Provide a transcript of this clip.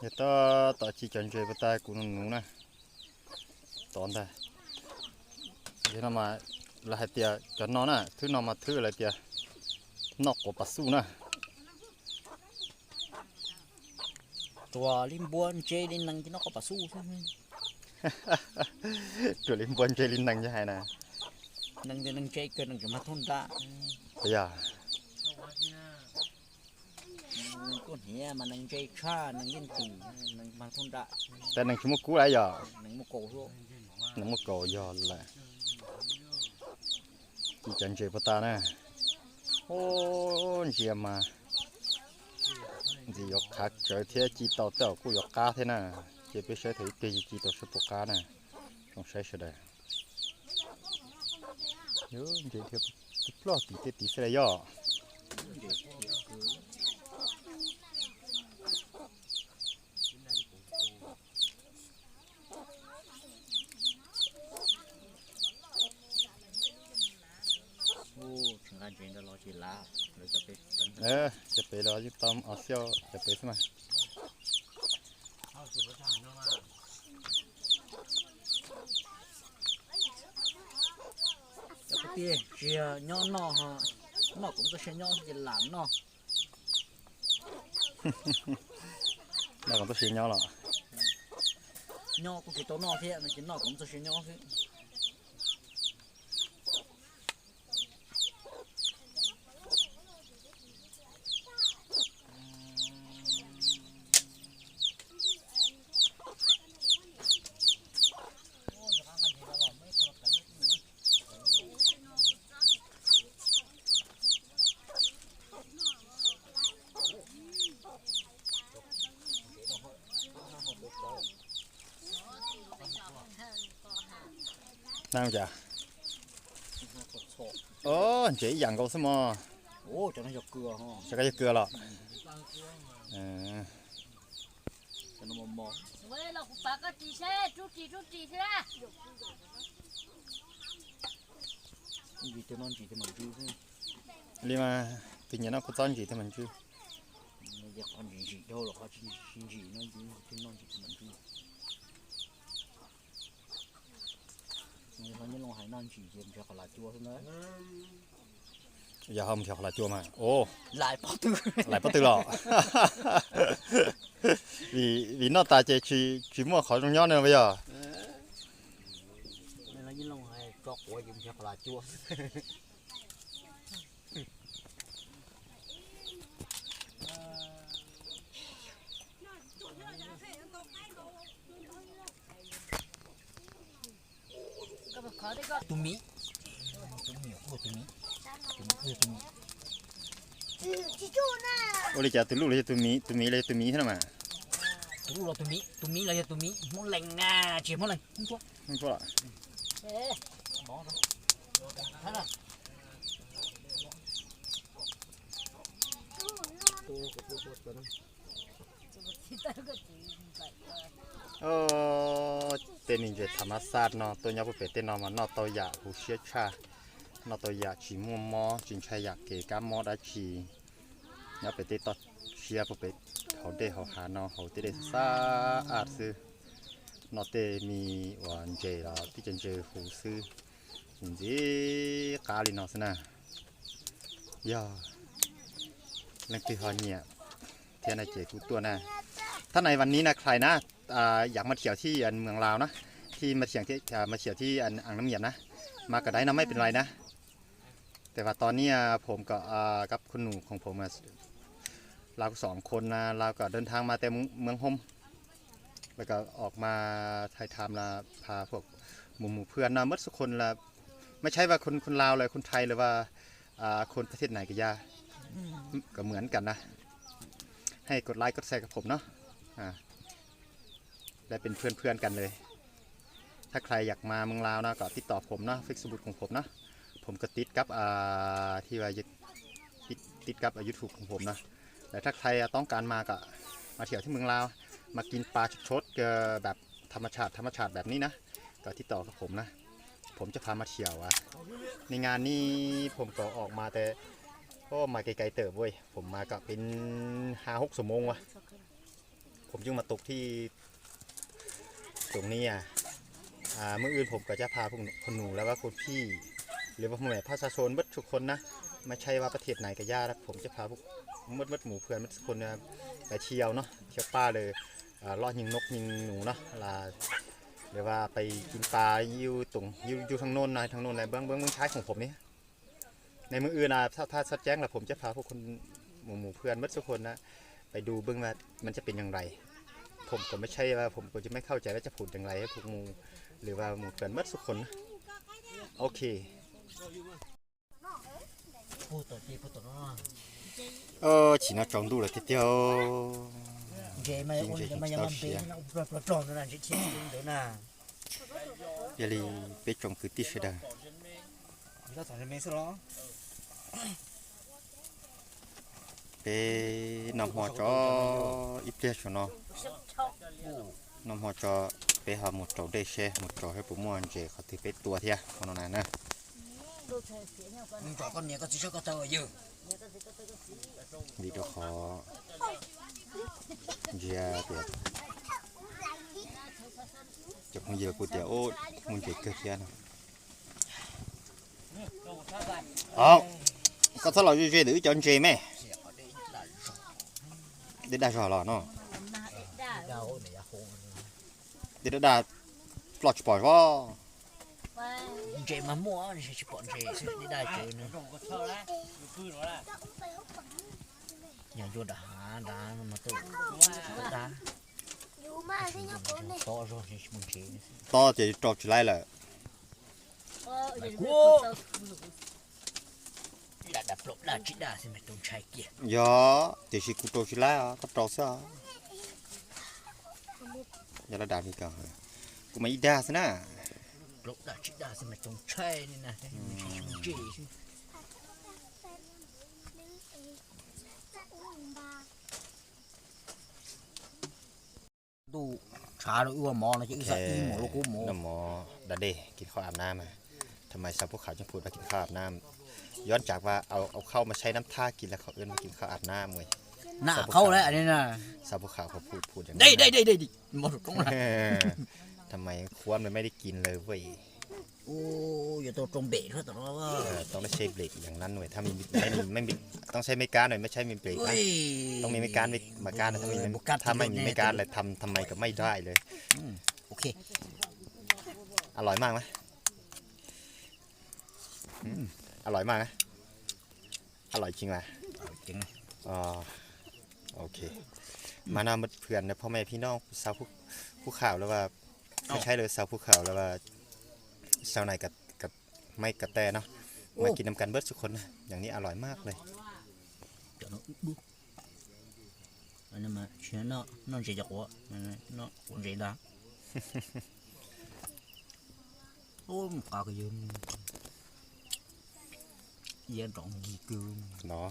giờ ta chỉ chọn chơi bắt tay của nó nè tòn ta giờ nó mà là hai tia cho nó nè thứ nó mà thứ là tia nó có bát su nè ตัวลิมบวนเจลินนังที่นกก็ปะสู้ใช่ไหม ตัวลิ้นบวนใจลิ้นนังจะให้นะ นังจะนังเจเกินนังจะมาทุนได้ ไปอย่า ก็เหี้ยมันนังเจช่านังยินตีนังมาทุนได้ แต่นังชิมุกุอะไรอย่า นังมุกโกโร่ นังมุกเกาอย่าแหละchỉ chọn chơi bắt tay nè ô gì mà gì học khác chơi thế chỉ tàu tàu cũng học cá thế nè chỉ biết chơi thấy cái gì chỉ tàu số cá nè không sai sao đây nhớ chơi theo plot tí sẽ là do โอ้ถึงการเจนจะรอจีลาหรือจะไปจะไปรอยิ่งตอมเอาเซี่ยวจะไปใช่ไหม จะไปเตี้ยเจียย่อนนอฮะนอผมก็เชียย่อจะหลานนอ เราก็ต้องเสียnhau rồi ย่อก็กี่ตัวนอเทียนะกินนอผมจะเชียย่อคือ nào chả chỉ dặn câu số mò โอ้จะน่าจะเกลือฮะ จะcái cưa lọ จะน้ำมอ 喂，老虎八个鸡噻，煮鸡噻。 จีเตนอนจีเตมันจูใช่ไหม li mà tự nhiên nó có tón gì thì mình chưa อยากอันจีเท่าหรอครับจีนั่นจีเตนอนจีเตมันจูนี่เขาเนี่ยลงหายนั่นจีเตมันจะขลาจัวใช่ไหม giờ không thì học là chua mà ô หลายปอตื้อ lại bắt từ lọ vì nó tài chỉ mua khỏi trong nhau nữa bây giờ นี่เราเนี่ยลงหายจอกหัวจีมันจะขลาจัว ตุมิô đi chả từ lúc lấy từ mí lấy từ mí thế nào mà ตุเราตุมิเราจะตุมิมันแรงนะเจี๋ยมันแรงมึงตัว không có ạ เอ๊ะมองดูท่านอ่ะตัวนั้น tên mình về thảm sát nó tôi nhớ về tên nó mà nó tôi dạ hú xế cha nó tôi dạ chỉ mua mò chính trai dạ kể cả mò đã chỉ nhớ về tên tôi xế về họ để họ hà nó họ để xa sư nó tê mi hoàn chế là tí chân chơi hú sư nhìn gì cá li nó xem nè giờ lần thứ hai nhỉ thế này chế của tôi nèท่านในวันนี้นะใครนะอยากมาเที่ยวที่เมืองลาวนะที่มาเที่ยวที่อ่างน้ำเหียบนะมาก็ได้นะไม่เป็นไรนะแต่ว่าตอนนี้ผมก็กับคุณหนูของผมเราสองคนนะเราก็เดินทางมาแต่เมืองโฮมแล้วก็ออกมาถ่ายทำละพาพวกหมู่เพื่อนนะเมื่อสักคนละไม่ใช่ว่าคนลาวเลยคนไทยหรือว่าคนประเทศไหนก็เหมือนกันนะให้กดไลค์กดแชร์กับผมเนาะได้เป็นเพื่อนกันเลยถ้าใครอยากมาเมืองลาวนะก็ติดต่อผมนะเฟซบุ๊กของผมนะผมก็ติดกับที่ว่าติดกับYouTubeของผมนะแต่ถ้าใครต้องการมาก็มาเที่ยวที่เมืองลาวมากินปลาชดๆแบบธรรมชาติแบบนี้นะก็ติดต่อกับผมนะผมจะพามาเที่ยวในงานนี้ผมก็ออกมาแต่ก็มาไกลๆเติบเว้ยผมมาก็เป็น5-6 ชั่วโมงวะผ ผมจึงมาตกที่ตรงนี้เมื่ออื่นผมก็จะพาพวกคนหนูแล้วว่าคนพี่หรือว่าพ่อแม่ประชาชนเบิดทุกคนนะไม่ใช่ว่าประเทศไหนก็ยากนะผมจะพาพวกมัดหมูเพื่อนมัดคนไปเที่ยวเนาะเที่ยวป่าเลยล่อยิงนกยิงหนูเนาะหรือว่าไปกินปลาอยู่ทางโน้นนะทางโน้นอะไรเบื้องท้ายของผมนี่ในมืออื่นถ้าชัดแจ้งแล้วผมจะพาพวกคนหมู่เพื่อนมัดทุกคนนะไปดูเบื้องว่ามันจะเป็นอย่างไรผมก็ไม่ใช่ว่าผมก็จะไม่เข้าใจว่าจะพูดอย่างไรให้พวกหมู่หรือว่าหมู่เพื่อนมัดทุกคนนะโอเคพูดต่อจีพูดต่อเนาะchỉ nó trồng đủ là cái tiêu chị mày ôn mày làm gì nó tròn nó là chị chết đấy nè giờ thì bé trồng cứ tí sẽ đằng nó thằng em sao đó bé nằm họ cho ít tiền cho nó nằm họ cho bé họ một trầu đây xe một trầuให้ผมmua chịเขาthì bé tua thia con này nè cho con nhẹ có chỉ cho con tao giờ vì đó khó giờ tiệt chụp không giờ của tiệt ô muốn chạy cơ kia nào có sao lại chơi để cho anh chơi mẹ để đa trò lò nó để đa lọt bỏ vào chị mà mua thì chỉ bọn chị đi đại chơi nữa nhà vô đá mà tự đá to rồi thì muốn chị to thì trò chỉ lại là đã đập lộn là chị đá thì mày tung chạy kia gió thì chỉ cụ trò chỉ lại có trò sao giờ là đạp đi cả cũng mấy đa thế nè lúc đã chị đã xem mày trông chơi nên là chị tu trả được ua mò là chỉ sợ im mò lúc cú mòน้ำหมอดันเดกินข้าวอาบน้ำทำไมสาวพวกเขาจึงพูดว่ากินข้าวอาบน้ำย้อนจากว่าเอาเข้ามาใช้น้ำท่ากินแล้วเขาเอื้อนมากินข้าวอาบน้ำเว้ย หน้าเข้าแล้วอันนี้นะ สาวพวกเขาพูดอย่าง ได้หมดตรงนั้น ทำไมควรมันไม่ได้กินเลยเว้ย โอ้ยตัวตรงเบรกเขาตัวนั้นว่า ต้องได้ใช้เบรกอย่างนั้นหน่อยถ้าไม่มีต้องใช้ไม่การหน่อยไม่ใช่มีเบรกนะต้องมีไม่การมาการนะต้องมีถ้าไม่มีไม่การเลยทำไมก็ไม่ได้เลย โอเค อร่อยมากไหมอร่อยมากนะอร่อยจริงไหม จริง โอเคมานำเพื่อนนะพ่อแม่พี่น้องสาวผู้ข่าวแล้วว่าไม่ใช่เลยสาวผู้ข่าวแล้วว่าสาวไหนกับไม่กระแตเนาะมากินน้ำกันเบิร์ดทุกคนนะอย่างนี้อร่อยมากเลย เดี๋ยวอันนี้มาเชื่อเนาะน้องเจียหัวเนาะคนเจียดาโอ้กากยืนเย็นตรงกี่คืน เนาะ